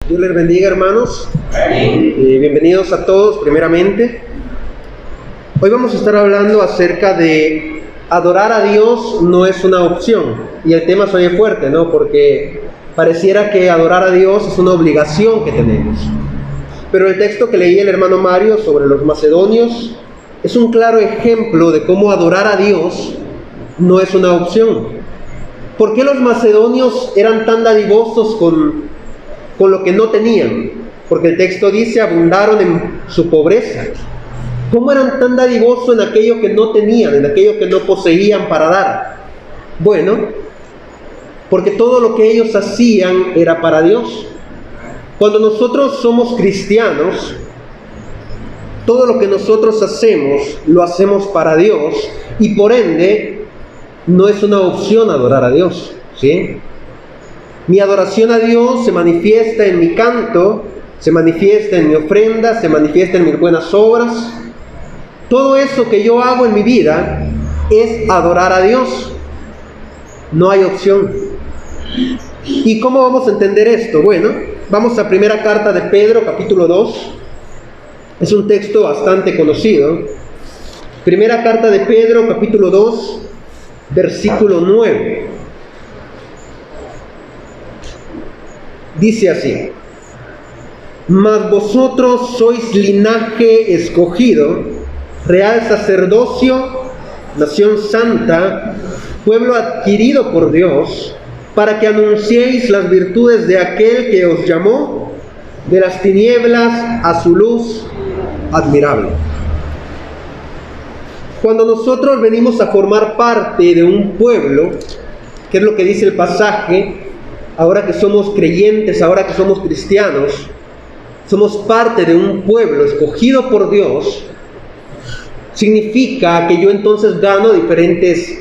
Dios les bendiga, hermanos. Bienvenidos a todos, primeramente. Hoy vamos a estar hablando acerca de adorar a Dios no es una opción. Y el tema se oye fuerte, ¿no? Porque pareciera que adorar a Dios es una obligación que tenemos. Pero el texto que leí el hermano Mario sobre los macedonios es un claro ejemplo de cómo adorar a Dios no es una opción. ¿Por qué los macedonios eran tan dadivosos con lo que no tenían? Porque el texto dice, abundaron en su pobreza. ¿Cómo eran tan dadivosos en aquello que no tenían, en aquello que no poseían para dar? Bueno, porque todo lo que ellos hacían era para Dios. Cuando nosotros somos cristianos, todo lo que nosotros hacemos, lo hacemos para Dios, y por ende, no es una opción adorar a Dios, ¿sí? Mi adoración a Dios se manifiesta en mi canto, se manifiesta en mi ofrenda, se manifiesta en mis buenas obras. Todo eso que yo hago en mi vida es adorar a Dios. No hay opción. ¿Y cómo vamos a entender esto? Bueno, vamos a primera carta de Pedro, capítulo 2. Es un texto bastante conocido. Primera carta de Pedro, capítulo 2, versículo 9. Dice así: mas vosotros sois linaje escogido, real sacerdocio, nación santa, pueblo adquirido por Dios, para que anunciéis las virtudes de aquel que os llamó de las tinieblas a su luz admirable. Cuando nosotros venimos a formar parte de un pueblo, que es lo que dice el pasaje, ahora que somos creyentes, ahora que somos cristianos, somos parte de un pueblo escogido por Dios, significa que yo entonces gano diferentes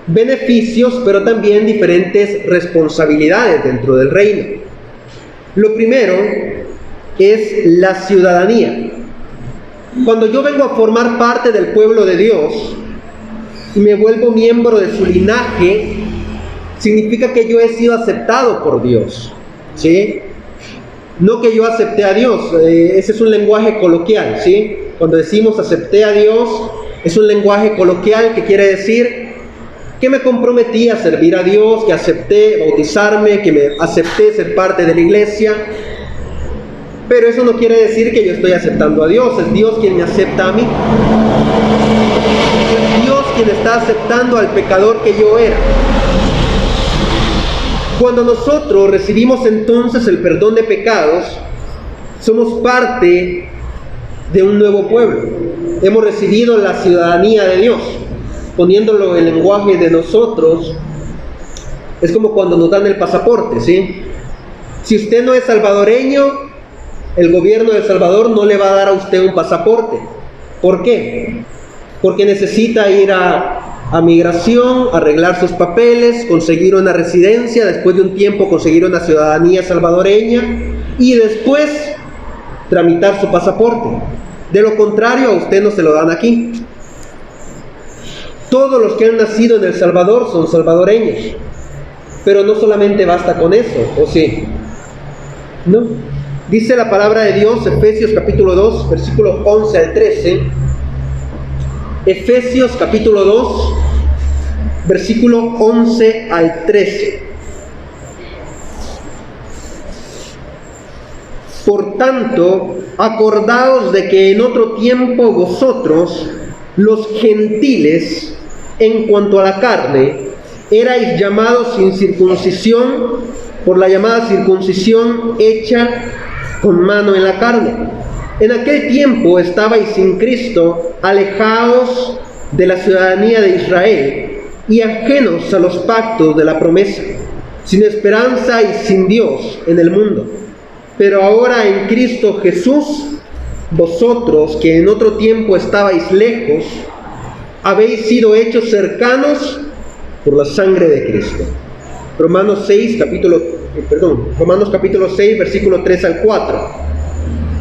beneficios, pero también diferentes responsabilidades dentro del reino. Lo primero es la ciudadanía. Cuando yo vengo a formar parte del pueblo de Dios y me vuelvo miembro de su linaje, significa que yo he sido aceptado por Dios, ¿sí? No que yo acepté a Dios, ese es un lenguaje coloquial, ¿sí? Cuando decimos acepté a Dios, es un lenguaje coloquial que quiere decir que me comprometí a servir a Dios, que acepté bautizarme, que me acepté ser parte de la iglesia. Pero eso no quiere decir que yo estoy aceptando a Dios, es Dios quien me acepta a mí. Es Dios quien está aceptando al pecador que yo era. Cuando nosotros recibimos entonces el perdón de pecados, somos parte de un nuevo pueblo. Hemos recibido la ciudadanía de Dios. Poniéndolo en el lenguaje de nosotros, es como cuando nos dan el pasaporte, ¿sí? Si usted no es salvadoreño, el gobierno de El Salvador no le va a dar a usted un pasaporte. ¿Por qué? Porque necesita ir a migración, arreglar sus papeles, conseguir una residencia, después de un tiempo conseguir una ciudadanía salvadoreña y después tramitar su pasaporte. De lo contrario, a usted no se lo dan aquí. Todos los que han nacido en El Salvador son salvadoreños, pero no solamente basta con eso, ¿o sí? No. Dice la palabra de Dios, Efesios capítulo 2, versículo 11 al 13. Efesios capítulo 2, versículo 11 al 13. Por tanto, acordaos de que en otro tiempo vosotros, los gentiles, en cuanto a la carne, erais llamados sin circuncisión por la llamada circuncisión hecha con mano en la carne. En aquel tiempo estabais sin Cristo, alejados de la ciudadanía de Israel y ajenos a los pactos de la promesa, sin esperanza y sin Dios en el mundo. Pero ahora en Cristo Jesús, vosotros que en otro tiempo estabais lejos, habéis sido hechos cercanos por la sangre de Cristo. Romanos capítulo 6, versículo 3 al 4.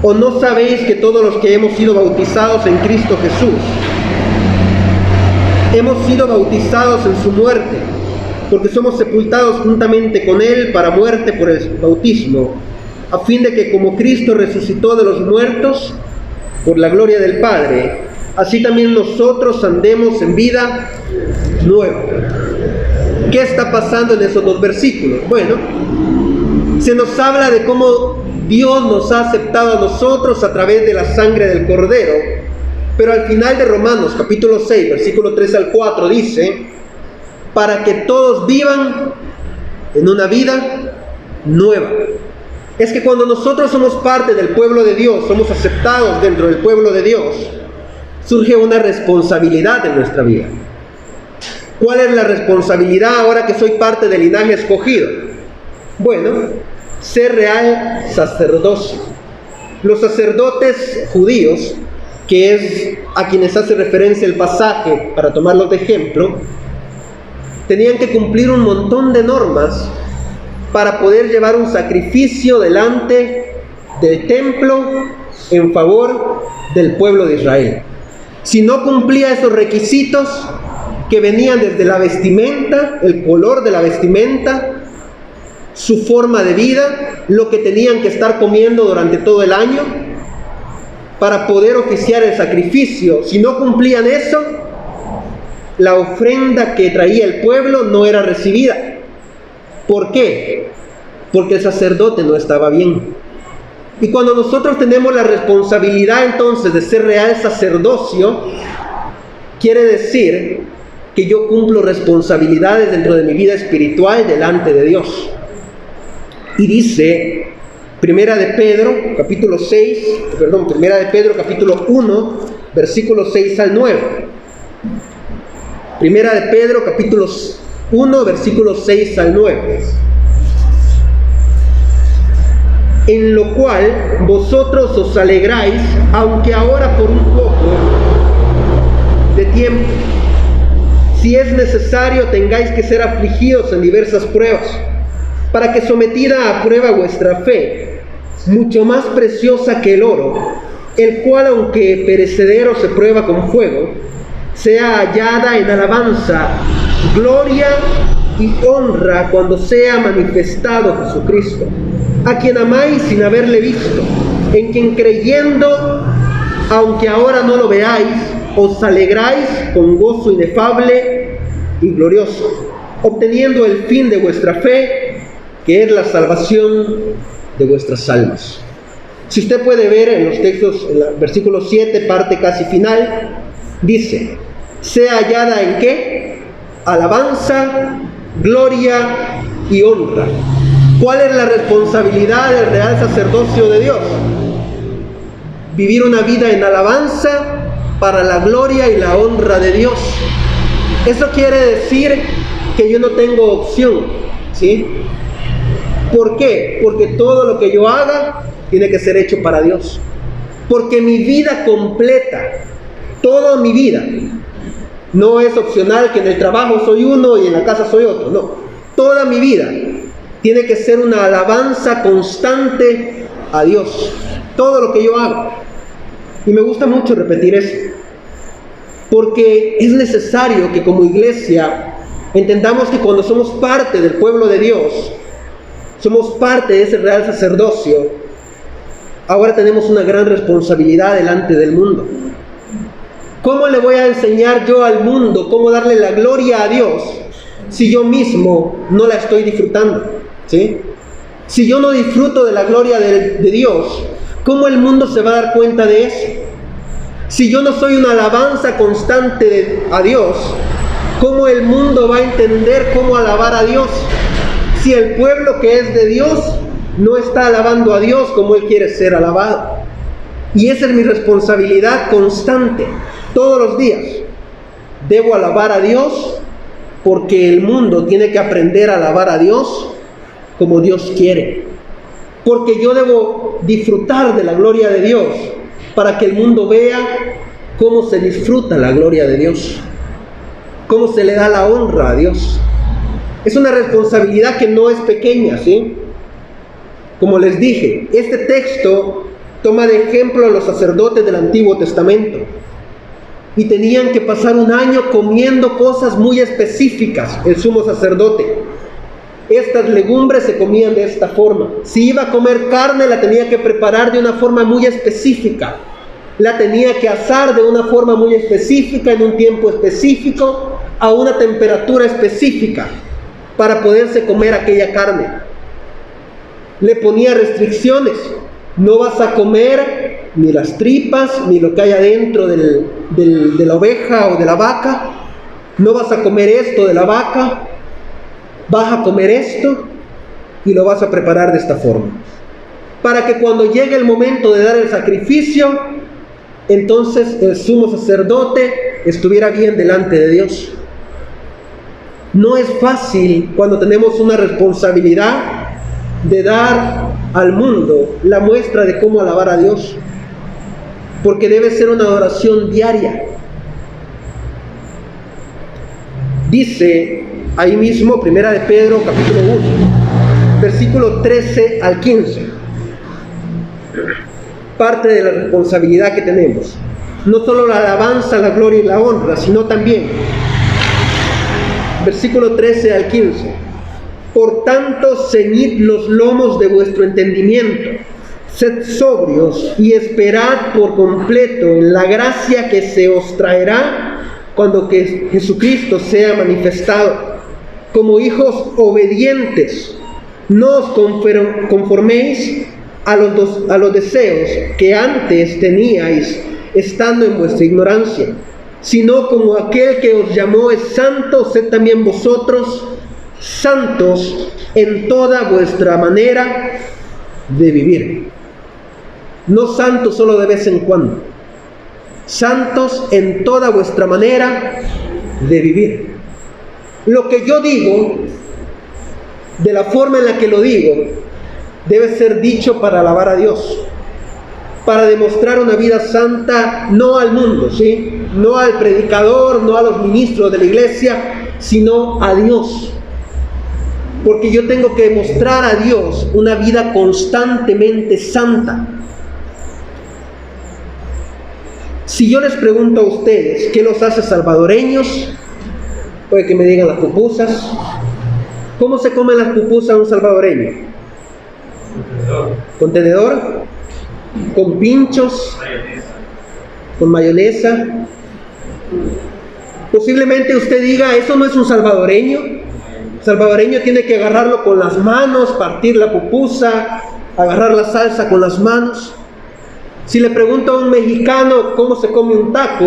¿O no sabéis que todos los que hemos sido bautizados en Cristo Jesús, hemos sido bautizados en su muerte? Porque somos sepultados juntamente con Él para muerte por el bautismo, a fin de que como Cristo resucitó de los muertos por la gloria del Padre, así también nosotros andemos en vida nueva. ¿Qué está pasando en esos dos versículos? Bueno, se nos habla de cómo Dios nos ha aceptado a nosotros a través de la sangre del Cordero, pero al final de Romanos capítulo 6, versículo 3 al 4 dice, para que todos vivan en una vida nueva. Es que cuando nosotros somos parte del pueblo de Dios, somos aceptados dentro del pueblo de Dios, surge una responsabilidad en nuestra vida. ¿Cuál es la responsabilidad ahora que soy parte del linaje escogido? Bueno, ser real sacerdocio. Los sacerdotes judíos, que es a quienes hace referencia el pasaje para tomarlos de ejemplo, tenían que cumplir un montón de normas para poder llevar un sacrificio delante del templo en favor del pueblo de Israel. Si no cumplía esos requisitos que venían desde la vestimenta, el color de la vestimenta, su forma de vida, lo que tenían que estar comiendo durante todo el año para poder oficiar el sacrificio, si no cumplían eso, la ofrenda que traía el pueblo no era recibida. ¿Por qué? Porque el sacerdote no estaba bien. Y cuando nosotros tenemos la responsabilidad entonces de ser real sacerdocio, quiere decir que yo cumplo responsabilidades dentro de mi vida espiritual delante de Dios. Y dice Primera de Pedro, capítulo 1, versículos 6 al 9. Primera de Pedro, capítulo 1, versículos 6 al 9. En lo cual vosotros os alegráis, aunque ahora por un poco de tiempo, si es necesario, tengáis que ser afligidos en diversas pruebas, para que sometida a prueba vuestra fe, mucho más preciosa que el oro, el cual aunque perecedero se prueba con fuego, sea hallada en alabanza, gloria y honra cuando sea manifestado Jesucristo, a quien amáis sin haberle visto, en quien creyendo, aunque ahora no lo veáis, os alegráis con gozo inefable y glorioso, obteniendo el fin de vuestra fe, que es la salvación de vuestras almas. Si usted puede ver en los textos, en el versículo 7, parte casi final, dice, sea hallada en ¿qué? Alabanza, gloria y honra. ¿Cuál es la responsabilidad del real sacerdocio de Dios? Vivir una vida en alabanza para la gloria y la honra de Dios. Eso quiere decir que yo no tengo opción, ¿sí? ¿Por qué? Porque todo lo que yo haga tiene que ser hecho para Dios. Porque mi vida completa, toda mi vida, no es opcional que en el trabajo soy uno y en la casa soy otro, no. Toda mi vida tiene que ser una alabanza constante a Dios. Todo lo que yo hago. Y me gusta mucho repetir eso. Porque es necesario que como iglesia entendamos que cuando somos parte del pueblo de Dios, somos parte de ese real sacerdocio, ahora tenemos una gran responsabilidad delante del mundo. ¿Cómo le voy a enseñar yo al mundo cómo darle la gloria a Dios si yo mismo no la estoy disfrutando? ¿Sí? Si yo no disfruto de la gloria de Dios, ¿cómo el mundo se va a dar cuenta de eso? Si yo no soy una alabanza constante a Dios, ¿cómo el mundo va a entender cómo alabar a Dios? Si el pueblo que es de Dios no está alabando a Dios como Él quiere ser alabado. Y esa es mi responsabilidad constante, todos los días. Debo alabar a Dios porque el mundo tiene que aprender a alabar a Dios como Dios quiere. Porque yo debo disfrutar de la gloria de Dios para que el mundo vea cómo se disfruta la gloria de Dios, cómo se le da la honra a Dios. Es una responsabilidad que no es pequeña, ¿sí? Como les dije, este texto toma de ejemplo a los sacerdotes del Antiguo Testamento. Y tenían que pasar un año comiendo cosas muy específicas, el sumo sacerdote. Estas legumbres se comían de esta forma. Si iba a comer carne, la tenía que preparar de una forma muy específica. La tenía que asar de una forma muy específica, en un tiempo específico, a una temperatura específica, para poderse comer aquella carne. Le ponía restricciones. No vas a comer ni las tripas, ni lo que hay adentro de la oveja o de la vaca. No vas a comer esto de la vaca. Vas a comer esto y lo vas a preparar de esta forma. Para que cuando llegue el momento de dar el sacrificio, entonces el sumo sacerdote estuviera bien delante de Dios. No es fácil cuando tenemos una responsabilidad de dar al mundo la muestra de cómo alabar a Dios, porque debe ser una adoración diaria. Dice ahí mismo, Primera de Pedro, capítulo 1, versículo 13 al 15, parte de la responsabilidad que tenemos. No solo la alabanza, la gloria y la honra, sino también, versículo 13 al 15, por tanto, ceñid los lomos de vuestro entendimiento, sed sobrios y esperad por completo en la gracia que se os traerá cuando que Jesucristo sea manifestado. Como hijos obedientes, no os conforméis a los deseos que antes teníais estando en vuestra ignorancia, sino como aquel que os llamó es santo, sed también vosotros santos en toda vuestra manera de vivir. No santos solo de vez en cuando, santos en toda vuestra manera de vivir. Lo que yo digo, de la forma en la que lo digo, debe ser dicho para alabar a Dios, para demostrar una vida santa, no al mundo, ¿sí? No al predicador, no a los ministros de la iglesia, sino a Dios. Porque yo tengo que mostrar a Dios una vida constantemente santa. Si yo les pregunto a ustedes, ¿qué los hace salvadoreños? Puede que me digan las pupusas. ¿Cómo se comen las pupusas un salvadoreño? ¿Con tenedor? ¿Con pinchos? ¿Con mayonesa? Posiblemente usted diga, eso no es un salvadoreño. El salvadoreño tiene que agarrarlo con las manos, partir la pupusa, agarrar la salsa con las manos. Si le pregunto a un mexicano cómo se come un taco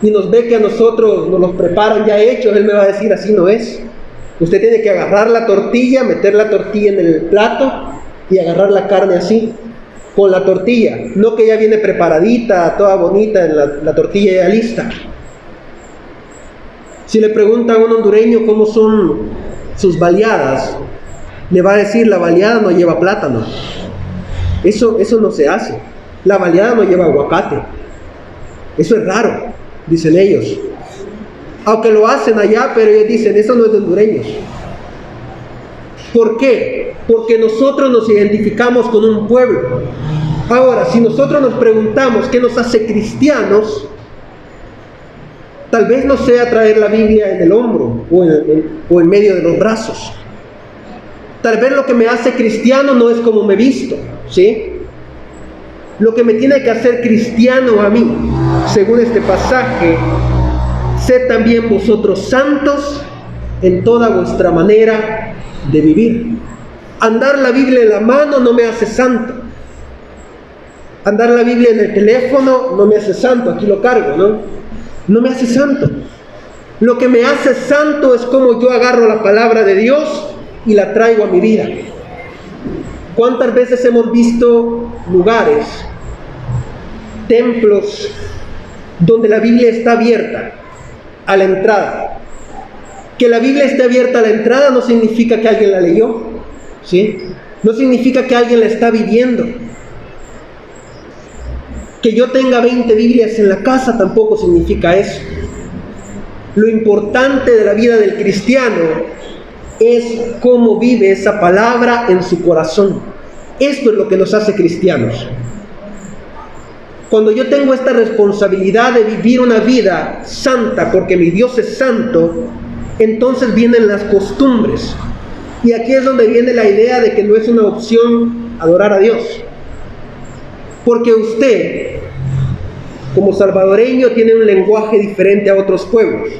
y nos ve que a nosotros nos los preparan ya hechos, él me va a decir, así no es. Usted tiene que agarrar la tortilla, meter la tortilla en el plato y agarrar la carne así, con la tortilla, no que ya viene preparadita, toda bonita, la tortilla ya lista. Si le pregunta a un hondureño cómo son sus baleadas, le va a decir, la baleada no lleva plátano. Eso no se hace. La baleada no lleva aguacate. Eso es raro, dicen ellos. Aunque lo hacen allá, pero ellos dicen, eso no es de hondureños. ¿Por qué? Porque nosotros nos identificamos con un pueblo. Ahora, si nosotros nos preguntamos qué nos hace cristianos, tal vez no sea traer la Biblia en el hombro o en medio de los brazos. Tal vez lo que me hace cristiano no es como me visto, ¿sí? Lo que me tiene que hacer cristiano a mí, según este pasaje, sed también vosotros santos en toda vuestra manera de vivir. Andar la Biblia en la mano no me hace santo. Andar la Biblia en el teléfono no me hace santo. Aquí lo cargo, ¿no? No me hace santo. Lo que me hace santo es como yo agarro la palabra de Dios y la traigo a mi vida. ¿Cuántas veces hemos visto lugares, templos, donde la Biblia está abierta a la entrada? Que la Biblia esté abierta a la entrada no significa que alguien la leyó, ¿sí? No significa que alguien la está viviendo. Que yo tenga 20 Biblias en la casa tampoco significa eso. Lo importante de la vida del cristiano es cómo vive esa palabra en su corazón. Esto es lo que nos hace cristianos. Cuando yo tengo esta responsabilidad de vivir una vida santa, porque mi Dios es santo, entonces vienen las costumbres. Y aquí es donde viene la idea de que no es una opción adorar a Dios. Porque usted, como salvadoreño, tiene un lenguaje diferente a otros pueblos.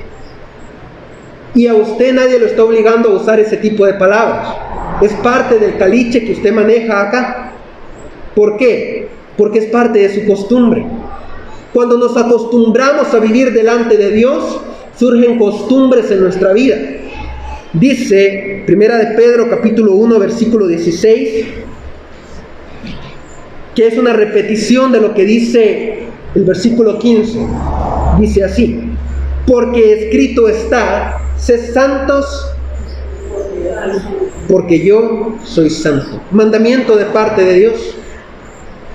Y a usted nadie lo está obligando a usar ese tipo de palabras. Es parte del caliche que usted maneja acá. ¿Por qué? Porque es parte de su costumbre. Cuando nos acostumbramos a vivir delante de Dios, surgen costumbres en nuestra vida. Dice, 1 de Pedro, capítulo 1, versículo 16, que es una repetición de lo que dice el versículo 15. Dice así: porque escrito está, sed santos, porque yo soy santo. Mandamiento de parte de Dios.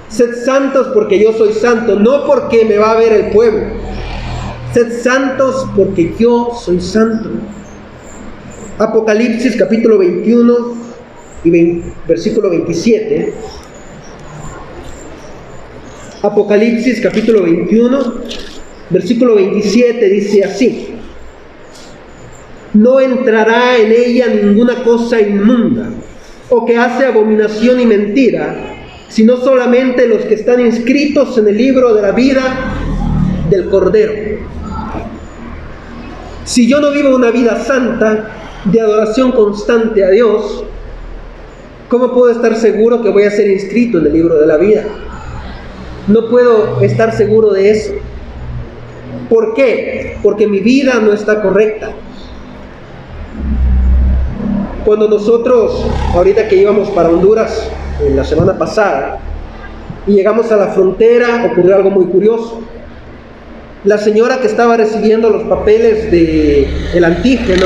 Sed santos porque yo soy santo, no porque me va a ver el pueblo. Sed santos porque yo soy santo. Apocalipsis capítulo 21 y versículo 27. Apocalipsis capítulo 21, versículo 27 dice así: no entrará en ella ninguna cosa inmunda, o que hace abominación y mentira, sino solamente los que están inscritos en el libro de la vida del Cordero. Si yo no vivo una vida santa, de adoración constante a Dios, ¿cómo puedo estar seguro que voy a ser inscrito en el libro de la vida? No puedo estar seguro de eso. ¿Por qué? Porque mi vida no está correcta. Cuando nosotros, ahorita que íbamos para Honduras, en la semana pasada, y llegamos a la frontera, ocurrió algo muy curioso. La señora que estaba recibiendo los papeles del antígeno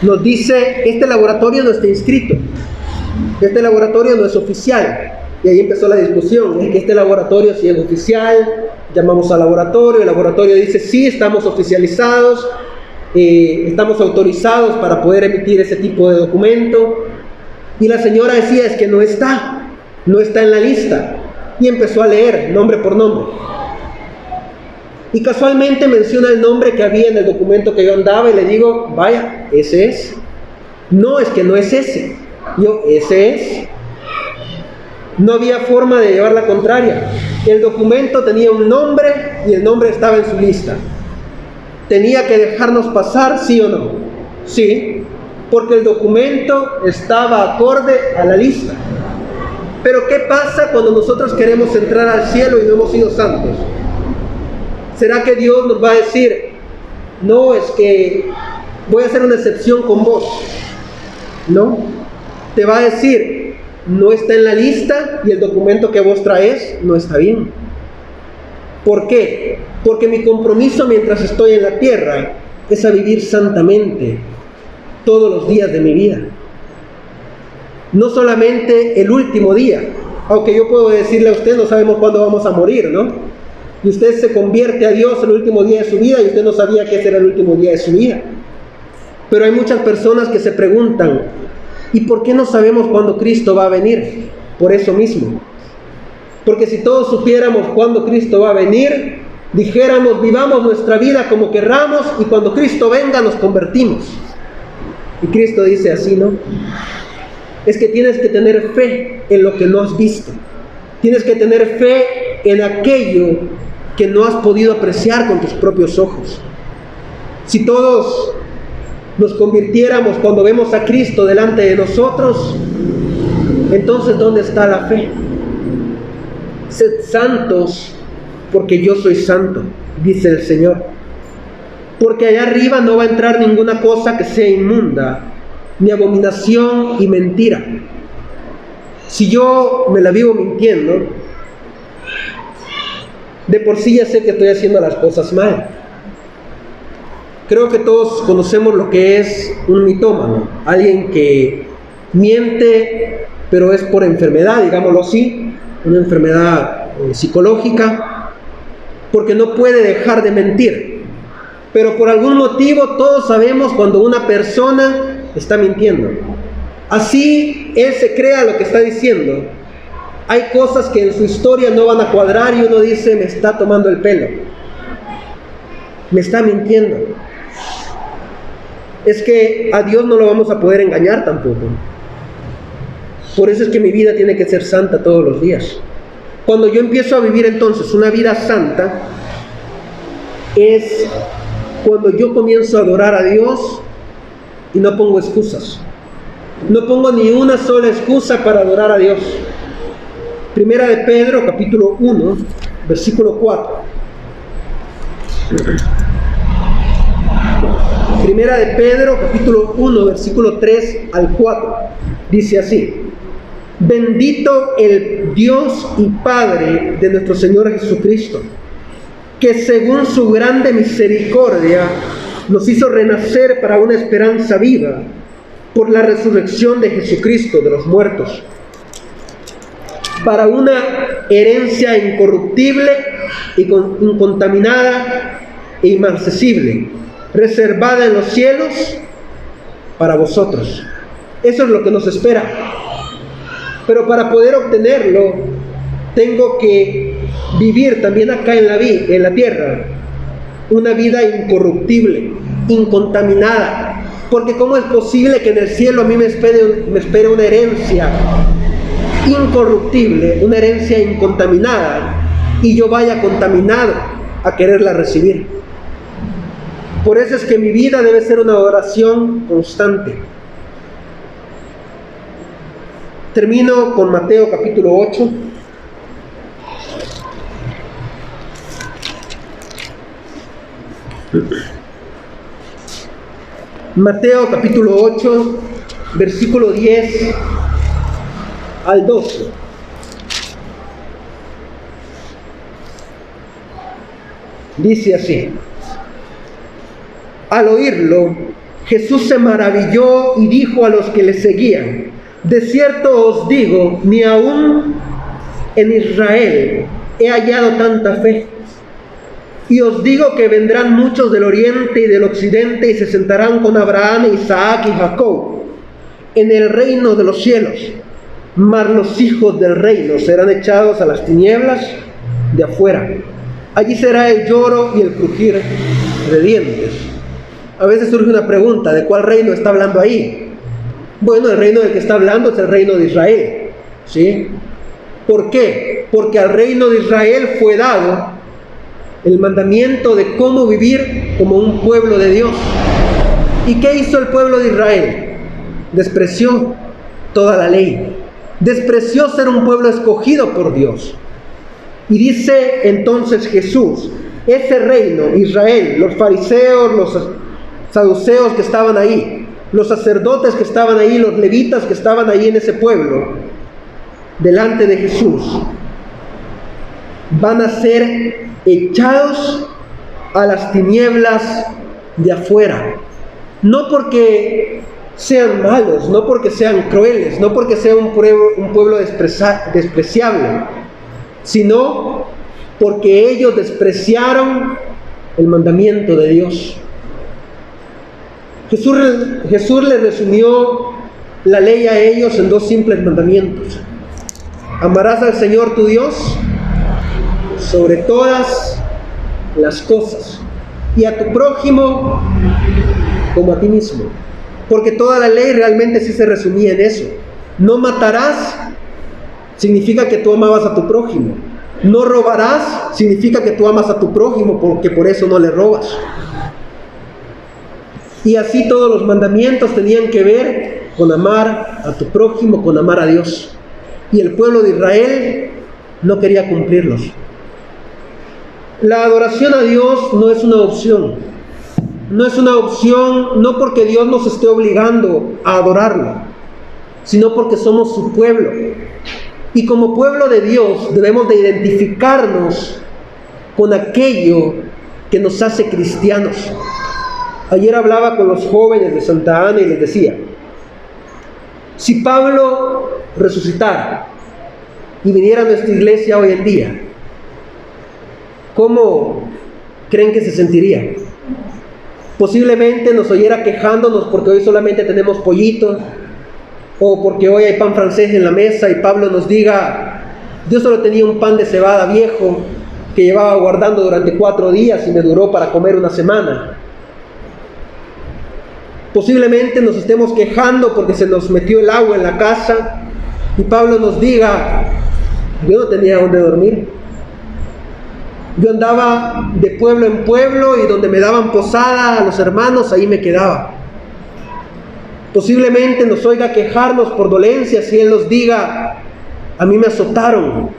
nos dice: este laboratorio no está inscrito, este laboratorio no es oficial. Y ahí empezó la discusión: es que este laboratorio sí es oficial. Llamamos al laboratorio, el laboratorio dice: sí, estamos oficializados, estamos autorizados para poder emitir ese tipo de documento. Y la señora decía: es que no está en la lista. Y empezó a leer nombre por nombre. Y casualmente menciona el nombre que había en el documento que yo andaba, y le digo: vaya, ese es. No, es que no es ese. Yo: ese es. No había forma de llevar la contraria. El documento tenía un nombre y el nombre estaba en su lista. ¿Tenía que dejarnos pasar, sí o no? Sí, porque el documento estaba acorde a la lista. Pero ¿qué pasa cuando nosotros queremos entrar al cielo y no hemos sido santos? ¿Será que Dios nos va a decir: no, es que voy a hacer una excepción con vos? No, te va a decir: no está en la lista y el documento que vos traes no está bien. ¿Por qué? Porque mi compromiso mientras estoy en la tierra es a vivir santamente todos los días de mi vida. No solamente el último día, aunque yo puedo decirle a usted: no sabemos cuándo vamos a morir, ¿no? Y usted se convierte a Dios el último día de su vida y usted no sabía que ese era el último día de su vida. Pero hay muchas personas que se preguntan: ¿y por qué no sabemos cuándo Cristo va a venir? Por eso mismo. Porque si todos supiéramos cuándo Cristo va a venir, dijéramos: vivamos nuestra vida como querramos y cuando Cristo venga nos convertimos. Y Cristo dice así: no. Es que tienes que tener fe en lo que no has visto. Tienes que tener fe en aquello que no has podido apreciar con tus propios ojos. Si todos nos convirtiéramos cuando vemos a Cristo delante de nosotros, entonces ¿dónde está la fe? Sed santos porque yo soy santo, dice el Señor. Porque allá arriba no va a entrar ninguna cosa que sea inmunda, ni abominación y mentira. Si yo me la vivo mintiendo, de por sí ya sé que estoy haciendo las cosas mal. Creo que todos conocemos lo que es un mitómano, alguien que miente, pero es por enfermedad, digámoslo así, una enfermedad psicológica, porque no puede dejar de mentir. Pero por algún motivo todos sabemos cuando una persona está mintiendo. Así él se crea lo que está diciendo. Hay cosas que en su historia no van a cuadrar y uno dice: me está tomando el pelo, me está mintiendo. es que a Dios no lo vamos a poder engañar tampoco. Por eso es que mi vida tiene que ser santa todos los días. Cuando yo empiezo a vivir entonces una vida santa, es cuando yo comienzo a adorar a Dios y no pongo excusas. No pongo ni una sola excusa para adorar a Dios. Primera de Pedro, capítulo 1, versículo 4. Primera de Pedro, capítulo 1, versículo 3 al 4. Dice así: bendito el Dios y Padre de nuestro Señor Jesucristo, que según su grande misericordia nos hizo renacer para una esperanza viva por la resurrección de Jesucristo de los muertos, para una herencia incorruptible y incontaminada e inmarcesible, reservada en los cielos para vosotros. Eso es lo que nos espera. Pero para poder obtenerlo, tengo que vivir también acá en la tierra una vida incorruptible, incontaminada. Porque ¿cómo es posible que en el cielo a mí me espere una herencia incorruptible, una herencia incontaminada, y yo vaya contaminado a quererla recibir? Por eso es que mi vida debe ser una oración constante. Termino con Mateo capítulo 8. Mateo capítulo 8, versículo 10 al 12. Dice así: al oírlo, Jesús se maravilló y dijo a los que le seguían: de cierto os digo, ni aún en Israel he hallado tanta fe. Y os digo que vendrán muchos del oriente y del occidente y se sentarán con Abraham, Isaac y Jacob en el reino de los cielos. Mas los hijos del reino serán echados a las tinieblas de afuera. Allí será el lloro y el crujir de dientes. A veces surge una pregunta: ¿de cuál reino está hablando ahí? Bueno, el reino del que está hablando es el reino de Israel, ¿sí? ¿Por qué? Porque al reino de Israel fue dado el mandamiento de cómo vivir como un pueblo de Dios. ¿Y qué hizo el pueblo de Israel? Despreció toda la ley. Despreció ser un pueblo escogido por Dios. Y dice entonces Jesús: ese reino, Israel, los fariseos, los saduceos que estaban ahí, los sacerdotes que estaban ahí, los levitas que estaban ahí en ese pueblo, delante de Jesús, van a ser echados a las tinieblas de afuera. No porque sean malos, no porque sean crueles, no porque sea un pueblo despreciable, sino porque ellos despreciaron el mandamiento de Dios. Jesús les resumió la ley a ellos en dos simples mandamientos: amarás al Señor tu Dios sobre todas las cosas y a tu prójimo como a ti mismo. Porque toda la ley realmente sí se resumía en eso. No matarás significa que tú amabas a tu prójimo. No robarás significa que tú amas a tu prójimo, porque por eso no le robas. Y así todos los mandamientos tenían que ver con amar a tu prójimo, con amar a Dios. Y el pueblo de Israel no quería cumplirlos. La adoración a Dios no es una opción. No es una opción no porque Dios nos esté obligando a adorarlo, sino porque somos su pueblo. Y como pueblo de Dios debemos de identificarnos con aquello que nos hace cristianos. Ayer hablaba con los jóvenes de Santa Ana y les decía: si Pablo resucitara y viniera a nuestra iglesia hoy en día, ¿cómo creen que se sentiría? Posiblemente nos oyera quejándonos porque hoy solamente tenemos pollitos, o porque hoy hay pan francés en la mesa, y Pablo nos diga: Dios solo tenía un pan de cebada viejo que llevaba guardando durante 4 días y me duró para comer una semana. Posiblemente nos estemos quejando porque se nos metió el agua en la casa y Pablo nos diga, yo no tenía dónde dormir. Yo andaba de pueblo en pueblo y donde me daban posada a los hermanos, ahí me quedaba. Posiblemente nos oiga quejarnos por dolencias y él nos diga, a mí me azotaron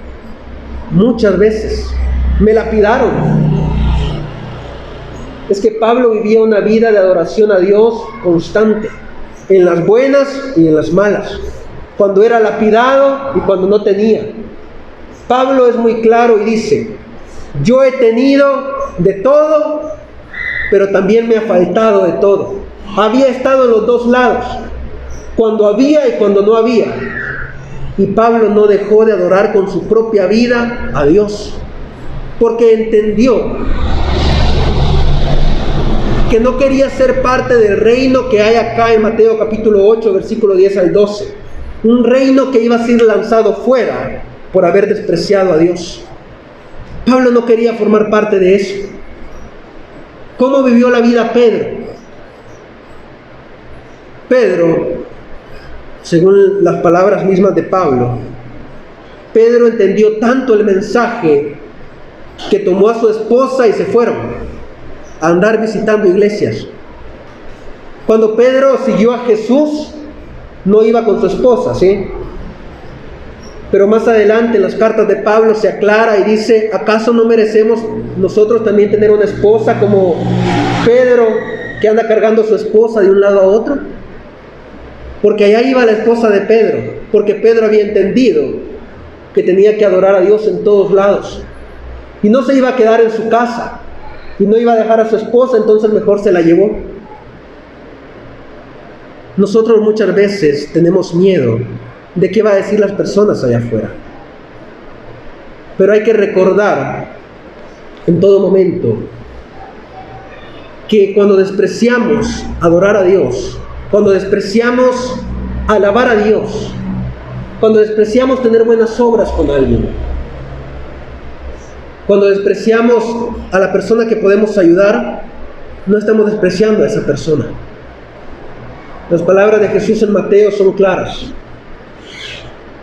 muchas veces, me lapidaron. Es que Pablo vivía una vida de adoración a Dios constante, en las buenas y en las malas, cuando era lapidado y cuando no tenía. Pablo es muy claro y dice, yo he tenido de todo, pero también me ha faltado de todo. Había estado en los dos lados, cuando había y cuando no había. Y Pablo no dejó de adorar con su propia vida a Dios, porque entendió que no quería ser parte del reino que hay acá en Mateo capítulo 8, versículo 10 al 12. Un reino que iba a ser lanzado fuera por haber despreciado a Dios. Pablo no quería formar parte de eso. ¿Cómo vivió la vida Pedro? Pedro, según las palabras mismas de Pablo, Pedro entendió tanto el mensaje que tomó a su esposa y se fueron a andar visitando iglesias. Cuando Pedro siguió a Jesús, no iba con su esposa, ¿sí? Pero más adelante en las cartas de Pablo se aclara y dice, ¿acaso no merecemos nosotros también tener una esposa como Pedro, que anda cargando a su esposa de un lado a otro? Porque allá iba la esposa de Pedro, porque Pedro había entendido que tenía que adorar a Dios en todos lados. Y no se iba a quedar en su casa, y no iba a dejar a su esposa, entonces mejor se la llevó. Nosotros muchas veces tenemos miedo de qué va a decir las personas allá afuera. Pero hay que recordar en todo momento que cuando despreciamos adorar a Dios, cuando despreciamos alabar a Dios, cuando despreciamos tener buenas obras con alguien, cuando despreciamos a la persona que podemos ayudar, no estamos despreciando a esa persona. Las palabras de Jesús en Mateo son claras.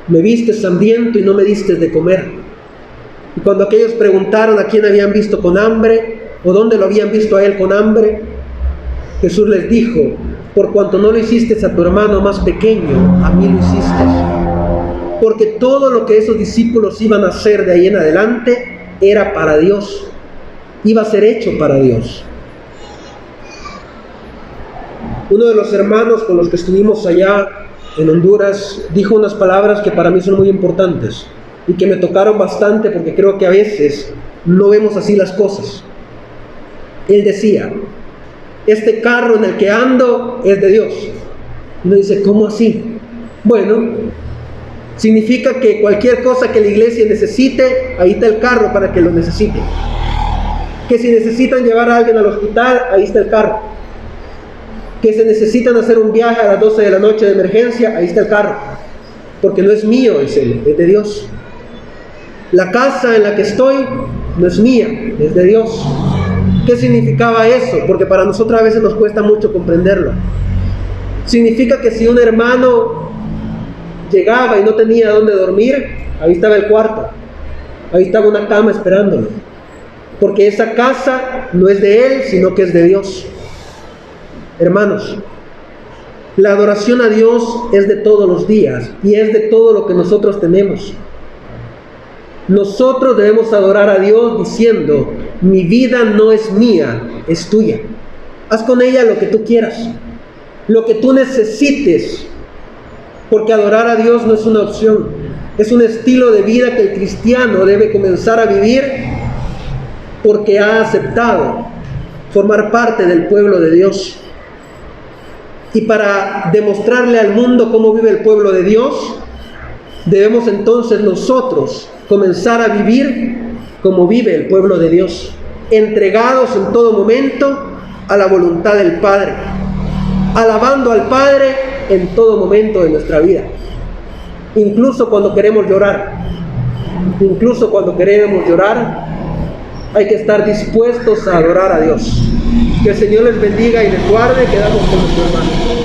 Me vistes hambriento y no me diste de comer. Y cuando aquellos preguntaron a quién habían visto con hambre o dónde lo habían visto a él con hambre, Jesús les dijo, por cuanto no lo hiciste a tu hermano más pequeño, a mí lo hiciste. Porque todo lo que esos discípulos iban a hacer de ahí en adelante era para Dios, iba a ser hecho para Dios. Uno de los hermanos con los que estuvimos allá en Honduras dijo unas palabras que para mí son muy importantes y que me tocaron bastante porque creo que a veces no vemos así las cosas. Él decía, este carro en el que ando es de Dios. Y uno dice, ¿cómo así? Bueno, significa que cualquier cosa que la iglesia necesite, ahí está el carro para que lo necesite. Que si necesitan llevar a alguien al hospital, ahí está el carro. Que se necesitan hacer un viaje a las 12 de la noche de emergencia, ahí está el carro. Porque no es mío, es de Dios. La casa en la que estoy no es mía, es de Dios. ¿Qué significaba eso? Porque para nosotros a veces nos cuesta mucho comprenderlo. Significa que si un hermano llegaba y no tenía dónde dormir, ahí estaba el cuarto, ahí estaba una cama esperándolo, porque esa casa no es de él, sino que es de Dios. Hermanos, la adoración a Dios es de todos los días y es de todo lo que nosotros tenemos. Nosotros debemos adorar a Dios diciendo, mi vida no es mía, es tuya. Haz con ella lo que tú quieras, lo que tú necesites. Porque adorar a Dios no es una opción, es un estilo de vida que el cristiano debe comenzar a vivir porque ha aceptado formar parte del pueblo de Dios. Y para demostrarle al mundo cómo vive el pueblo de Dios, debemos entonces nosotros comenzar a vivir como vive el pueblo de Dios, entregados en todo momento a la voluntad del Padre, alabando al Padre en todo momento de nuestra vida, incluso cuando queremos llorar. Incluso cuando queremos llorar, hay que estar dispuestos a adorar a Dios. Que el Señor les bendiga y les guarde. Quedamos con nuestro hermano.